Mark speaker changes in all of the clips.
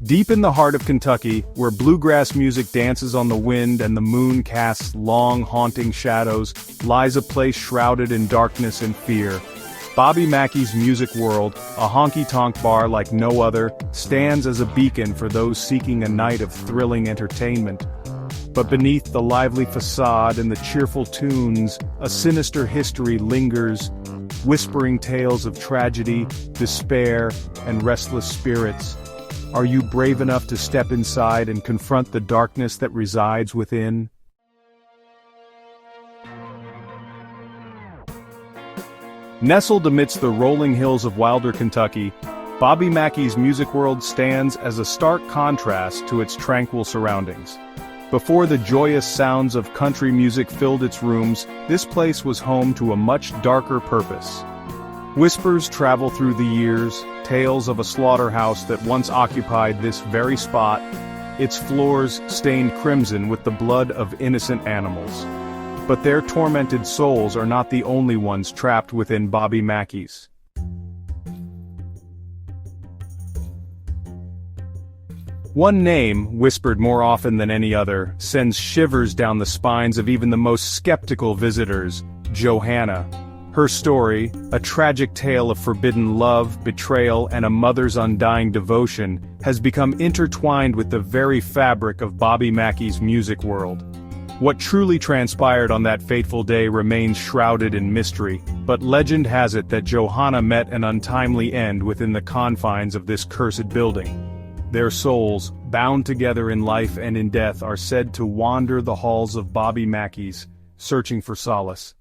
Speaker 1: Deep in the heart of Kentucky, where bluegrass music dances on the wind and the moon casts long, haunting shadows, lies a place shrouded in darkness and fear. Bobby Mackey's Music World, a honky-tonk bar like no other, stands as a beacon for those seeking a night of thrilling entertainment. But beneath the lively facade and the cheerful tunes, a sinister history lingers, whispering tales of tragedy, despair, and restless spirits. Are you brave enough to step inside and confront the darkness that resides within? Nestled amidst the rolling hills of Wilder, Kentucky, Bobby Mackey's Music World stands as a stark contrast to its tranquil surroundings. Before the joyous sounds of country music filled its rooms, this place was home to a much darker purpose. Whispers travel through the years, tales of a slaughterhouse that once occupied this very spot, its floors stained crimson with the blood of innocent animals. But their tormented souls are not the only ones trapped within Bobby Mackey's. One name, whispered more often than any other, sends shivers down the spines of even the most skeptical visitors: Johanna. Her story, a tragic tale of forbidden love, betrayal, and a mother's undying devotion, has become intertwined with the very fabric of Bobby Mackey's Music World. What truly transpired on that fateful day remains shrouded in mystery, but legend has it that Johanna met an untimely end within the confines of this cursed building. Their souls, bound together in life and in death, are said to wander the halls of Bobby Mackey's, searching for solace.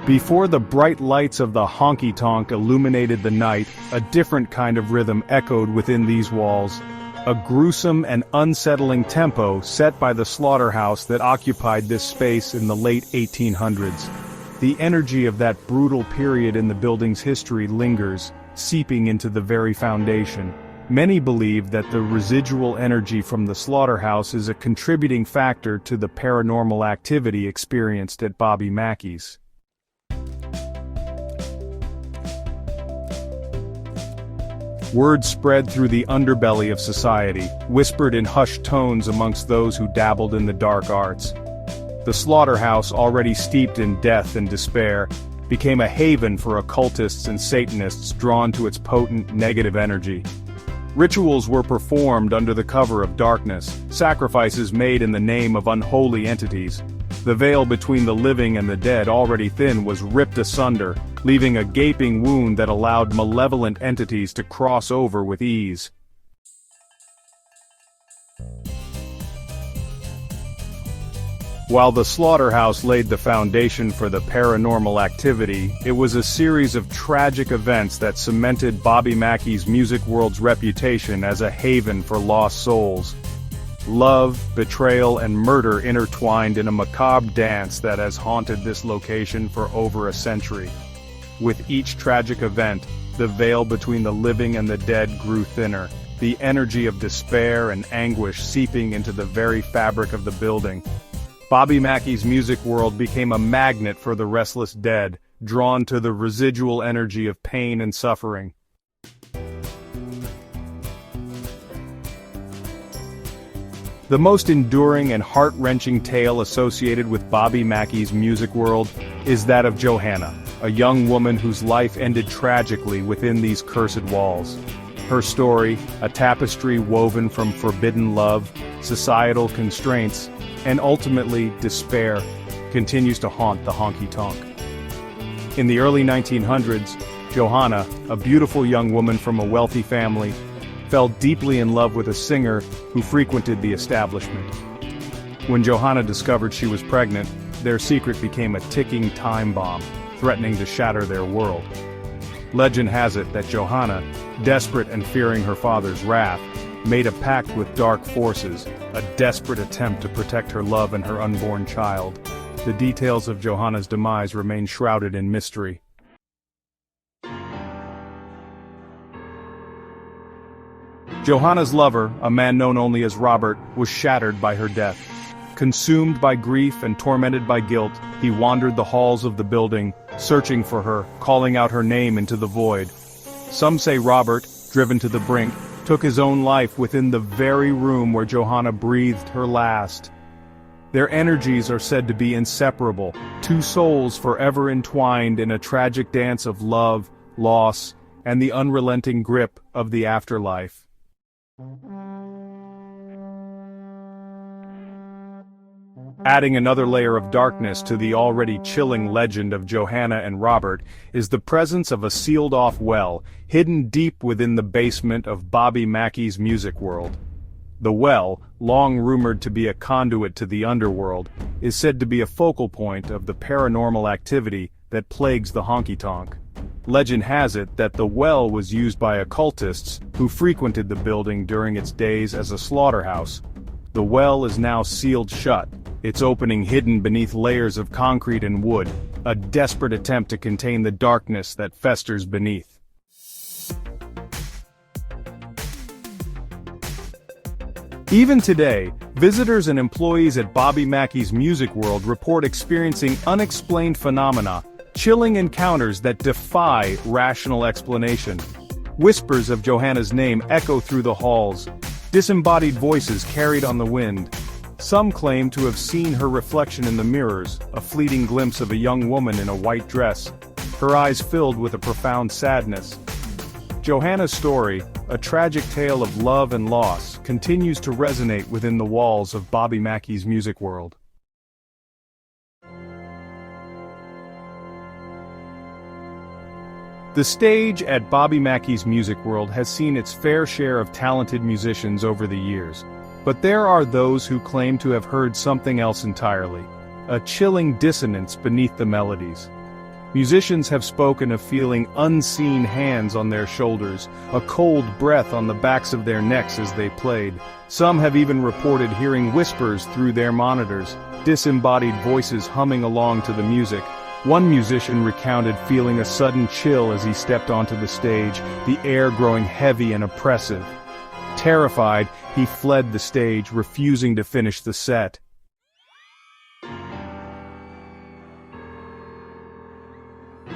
Speaker 1: Before the bright lights of the Honky Tonk illuminated the night, a different kind of rhythm echoed within these walls, a gruesome and unsettling tempo set by the slaughterhouse that occupied this space in the late 1800s. The energy of that brutal period in the building's history lingers, seeping into the very foundation. Many believe that the residual energy from the slaughterhouse is a contributing factor to the paranormal activity experienced at Bobby Mackey's. Word spread through the underbelly of society, whispered in hushed tones amongst those who dabbled in the dark arts. The slaughterhouse, already steeped in death and despair, became a haven for occultists and Satanists drawn to its potent negative energy. Rituals were performed under the cover of darkness, sacrifices made in the name of unholy entities. The veil between the living and the dead, already thin, was ripped asunder, leaving a gaping wound that allowed malevolent entities to cross over with ease. While the slaughterhouse laid the foundation for the paranormal activity, it was a series of tragic events that cemented Bobby Mackey's Music World's reputation as a haven for lost souls. Love, betrayal, and murder intertwined in a macabre dance that has haunted this location for over a century. With each tragic event, the veil between the living and the dead grew thinner, the energy of despair and anguish seeping into the very fabric of the building. Bobby Mackey's Music World became a magnet for the restless dead, drawn to the residual energy of pain and suffering. The most enduring and heart-wrenching tale associated with Bobby Mackey's Music World is that of Johanna, a young woman whose life ended tragically within these cursed walls. Her story, a tapestry woven from forbidden love, societal constraints, and ultimately despair, continues to haunt the Honky Tonk. In the early 1900s, Johanna, a beautiful young woman from a wealthy family, fell deeply in love with a singer who frequented the establishment. When Johanna discovered she was pregnant, their secret became a ticking time bomb, threatening to shatter their world. Legend has it that Johanna, desperate and fearing her father's wrath, made a pact with dark forces, a desperate attempt to protect her love and her unborn child. The details of Johanna's demise remain shrouded in mystery. Johanna's lover, a man known only as Robert, was shattered by her death. Consumed by grief and tormented by guilt, he wandered the halls of the building, searching for her, calling out her name into the void. Some say Robert, driven to the brink, took his own life within the very room where Johanna breathed her last. Their energies are said to be inseparable, two souls forever entwined in a tragic dance of love, loss, and the unrelenting grip of the afterlife. Adding another layer of darkness to the already chilling legend of Johanna and Robert is the presence of a sealed-off well, hidden deep within the basement of Bobby Mackey's music world. The well, long rumored to be a conduit to the Underworld, is said to be a focal point of the paranormal activity that plagues the Honky Tonk. Legend has it that the well was used by occultists who frequented the building during its days as a slaughterhouse. The well is now sealed shut, its opening hidden beneath layers of concrete and wood, a desperate attempt to contain the darkness that festers beneath. Even today, visitors and employees at Bobby Mackey's Music World report experiencing unexplained phenomena, chilling encounters that defy rational explanation. Whispers of Johanna's name echo through the halls, disembodied voices carried on the wind. Some claim to have seen her reflection in the mirrors, a fleeting glimpse of a young woman in a white dress, her eyes filled with a profound sadness. Johanna's story, a tragic tale of love and loss, continues to resonate within the walls of Bobby Mackey's Music World. The stage at Bobby Mackey's Music World has seen its fair share of talented musicians over the years. But there are those who claim to have heard something else entirely, a chilling dissonance beneath the melodies. Musicians have spoken of feeling unseen hands on their shoulders, a cold breath on the backs of their necks as they played. Some have even reported hearing whispers through their monitors, disembodied voices humming along to the music. One musician recounted feeling a sudden chill as he stepped onto the stage, the air growing heavy and oppressive. Terrified, he fled the stage, refusing to finish the set.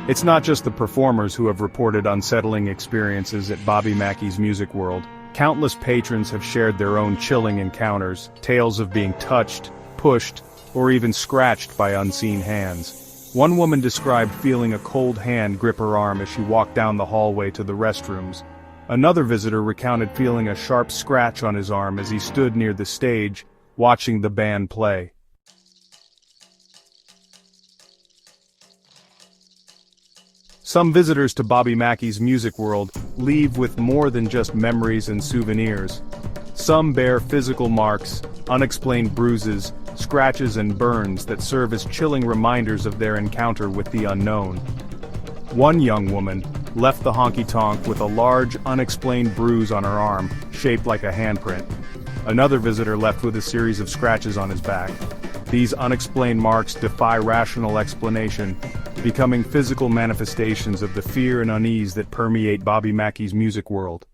Speaker 1: It's not just the performers who have reported unsettling experiences at Bobby Mackey's Music World. Countless patrons have shared their own chilling encounters, tales of being touched, pushed, or even scratched by unseen hands. One woman described feeling a cold hand grip her arm as she walked down the hallway to the restrooms. Another visitor recounted feeling a sharp scratch on his arm as he stood near the stage, watching the band play. Some visitors to Bobby Mackey's Music World leave with more than just memories and souvenirs. Some bear physical marks, unexplained bruises, scratches and burns that serve as chilling reminders of their encounter with the unknown. One young woman left the Honky Tonk with a large, unexplained bruise on her arm, shaped like a handprint. Another visitor left with a series of scratches on his back. These unexplained marks defy rational explanation, becoming physical manifestations of the fear and unease that permeate Bobby Mackey's Music World.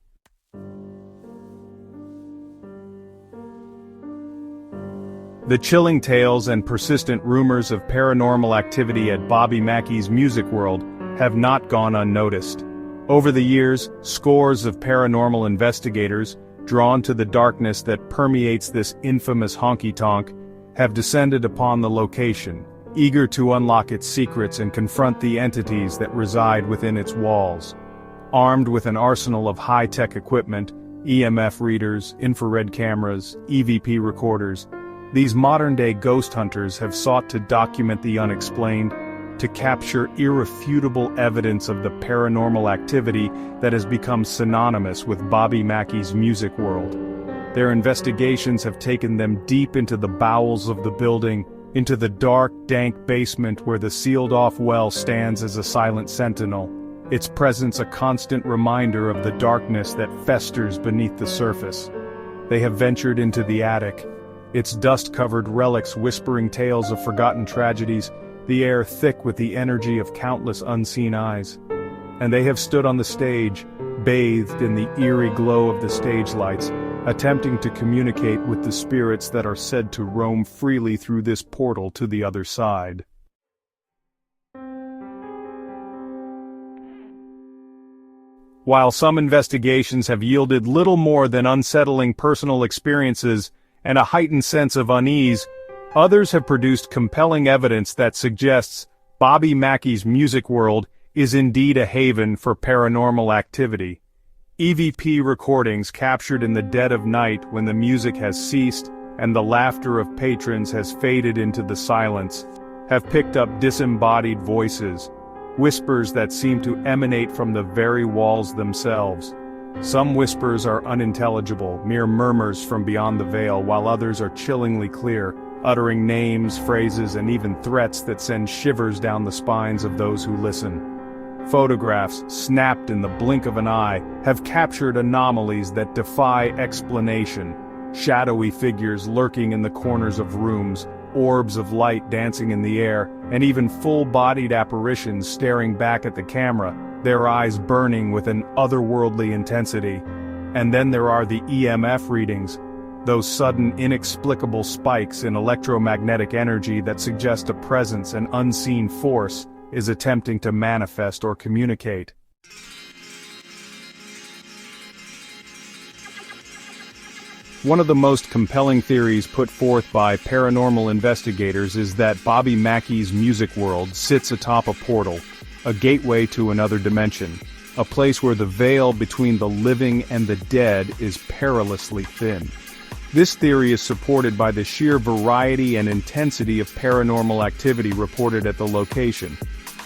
Speaker 1: The chilling tales and persistent rumors of paranormal activity at Bobby Mackey's Music World have not gone unnoticed. Over the years, scores of paranormal investigators, drawn to the darkness that permeates this infamous honky tonk, have descended upon the location, eager to unlock its secrets and confront the entities that reside within its walls. Armed with an arsenal of high-tech equipment, EMF readers, infrared cameras, EVP recorders, these modern-day ghost hunters have sought to document the unexplained, to capture irrefutable evidence of the paranormal activity that has become synonymous with Bobby Mackey's Music World. Their investigations have taken them deep into the bowels of the building, into the dark, dank basement where the sealed-off well stands as a silent sentinel, its presence a constant reminder of the darkness that festers beneath the surface. They have ventured into the attic, its dust-covered relics whispering tales of forgotten tragedies, the air thick with the energy of countless unseen eyes. And they have stood on the stage, bathed in the eerie glow of the stage lights, attempting to communicate with the spirits that are said to roam freely through this portal to the other side. While some investigations have yielded little more than unsettling personal experiences and a heightened sense of unease, others have produced compelling evidence that suggests Bobby Mackey's music world is indeed a haven for paranormal activity. EVP recordings captured in the dead of night when the music has ceased and the laughter of patrons has faded into the silence have picked up disembodied voices, whispers that seem to emanate from the very walls themselves. Some whispers are unintelligible, mere murmurs from beyond the veil, while others are chillingly clear, uttering names, phrases, and even threats that send shivers down the spines of those who listen. Photographs, snapped in the blink of an eye, have captured anomalies that defy explanation. Shadowy figures lurking in the corners of rooms, orbs of light dancing in the air, and even full-bodied apparitions staring back at the camera, their eyes burning with an otherworldly intensity. And then there are the EMF readings, those sudden inexplicable spikes in electromagnetic energy that suggest a presence and unseen force is attempting to manifest or communicate. One of the most compelling theories put forth by paranormal investigators is that Bobby Mackey's music world sits atop a portal, a gateway to another dimension, a place where the veil between the living and the dead is perilously thin. This theory is supported by the sheer variety and intensity of paranormal activity reported at the location.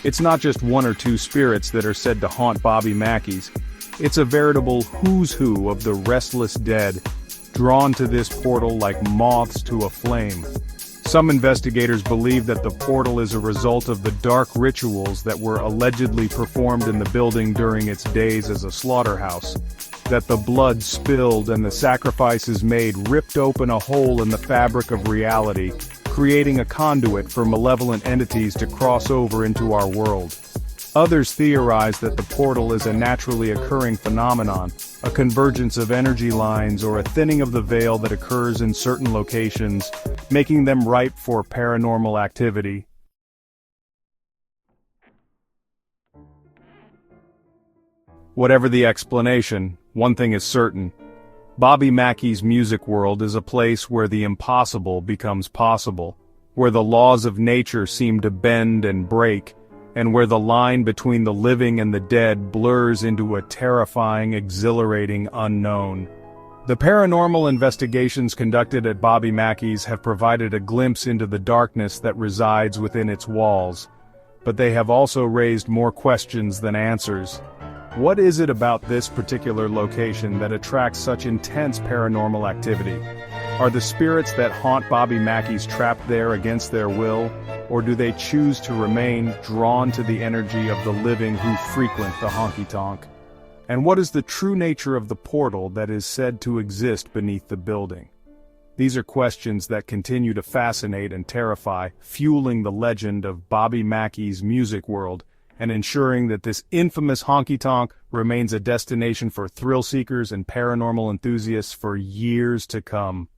Speaker 1: It's not just one or two spirits that are said to haunt Bobby Mackey's. It's a veritable who's who of the restless dead, drawn to this portal like moths to a flame. Some investigators believe that the portal is a result of the dark rituals that were allegedly performed in the building during its days as a slaughterhouse, that the blood spilled and the sacrifices made ripped open a hole in the fabric of reality, creating a conduit for malevolent entities to cross over into our world. Others theorize that the portal is a naturally occurring phenomenon, a convergence of energy lines or a thinning of the veil that occurs in certain locations, making them ripe for paranormal activity. Whatever the explanation, one thing is certain. Bobby Mackey's music world is a place where the impossible becomes possible, where the laws of nature seem to bend and break, and where the line between the living and the dead blurs into a terrifying, exhilarating unknown. The paranormal investigations conducted at Bobby Mackey's have provided a glimpse into the darkness that resides within its walls, but they have also raised more questions than answers. What is it about this particular location that attracts such intense paranormal activity? Are the spirits that haunt Bobby Mackey's trapped there against their will, or do they choose to remain drawn to the energy of the living who frequent the Honky Tonk? And what is the true nature of the portal that is said to exist beneath the building? These are questions that continue to fascinate and terrify, fueling the legend of Bobby Mackey's music world, and ensuring that this infamous Honky Tonk remains a destination for thrill seekers and paranormal enthusiasts for years to come.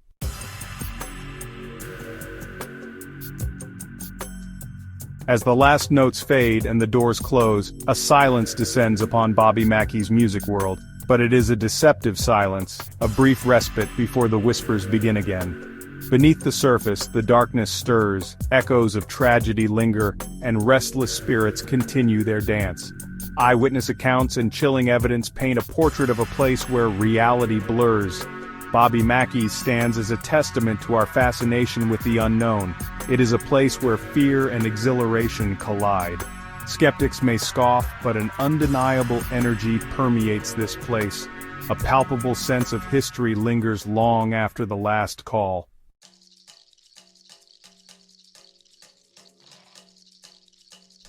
Speaker 1: As the last notes fade and the doors close, a silence descends upon Bobby Mackey's music world, but it is a deceptive silence, a brief respite before the whispers begin again. Beneath the surface, the darkness stirs, echoes of tragedy linger, and restless spirits continue their dance. Eyewitness accounts and chilling evidence paint a portrait of a place where reality blurs. Bobby Mackey stands as a testament to our fascination with the unknown. It is a place where fear and exhilaration collide. Skeptics may scoff, but an undeniable energy permeates this place. A palpable sense of history lingers long after the last call.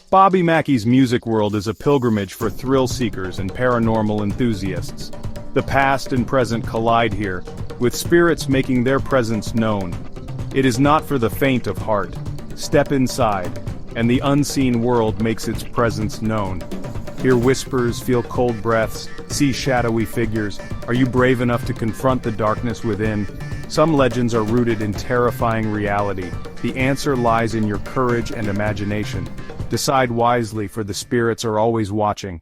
Speaker 1: Bobby Mackey's music world is a pilgrimage for thrill seekers and paranormal enthusiasts. The past and present collide here, with spirits making their presence known. It is not for the faint of heart. Step inside, and the unseen world makes its presence known. Hear whispers, feel cold breaths, see shadowy figures. Are you brave enough to confront the darkness within? Some legends are rooted in terrifying reality. The answer lies in your courage and imagination. Decide wisely, for the spirits are always watching.